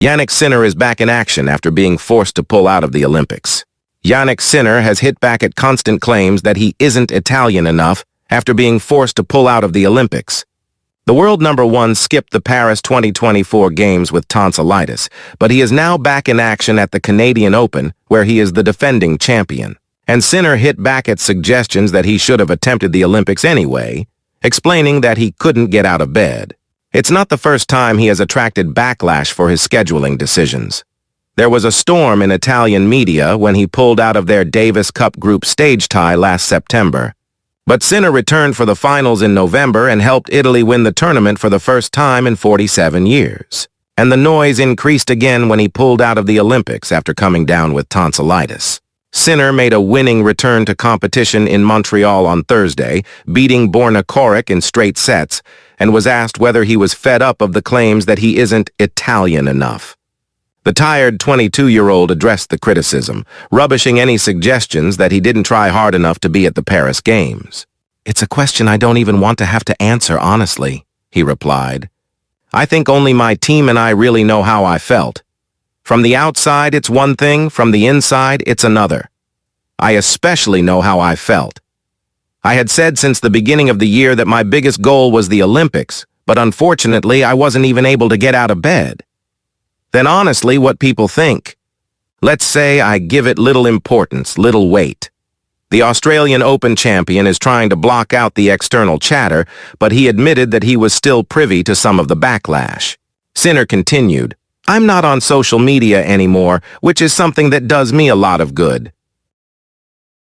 Jannik Sinner is back in action after being forced to pull out of the Olympics. Jannik Sinner has hit back at constant claims that he isn't Italian enough after being forced to pull out of the Olympics. The world number one skipped the Paris 2024 Games with tonsillitis, but he is now back in action at the Canadian Open, where he is the defending champion. And Sinner hit back at suggestions that he should have attempted the Olympics anyway, explaining that he couldn't get out of bed. It's not the first time he has attracted backlash for his scheduling decisions. There was a storm in Italian media when he pulled out of their Davis Cup group stage tie last September. But Sinner returned for the finals in November and helped Italy win the tournament for the first time in 47 years. And the noise increased again when he pulled out of the Olympics after coming down with tonsillitis. Sinner made a winning return to competition in Montreal on Thursday, beating Borna Coric in straight sets, and was asked whether he was fed up of the claims that he isn't Italian enough. The tired 22-year-old addressed the criticism, rubbishing any suggestions that he didn't try hard enough to be at the Paris Games. "It's a question I don't even want to have to answer honestly," he replied. "I think only my team and I really know how I felt. From the outside, it's one thing. From the inside, it's another. I especially know how I felt. I had said since the beginning of the year that my biggest goal was the Olympics, but unfortunately, I wasn't even able to get out of bed. Then honestly, what people think. Let's say I give it little importance, little weight. The Australian Open champion is trying to block out the external chatter, but he admitted that he was still privy to some of the backlash." Sinner continued, "I'm not on social media anymore, which is something that does me a lot of good.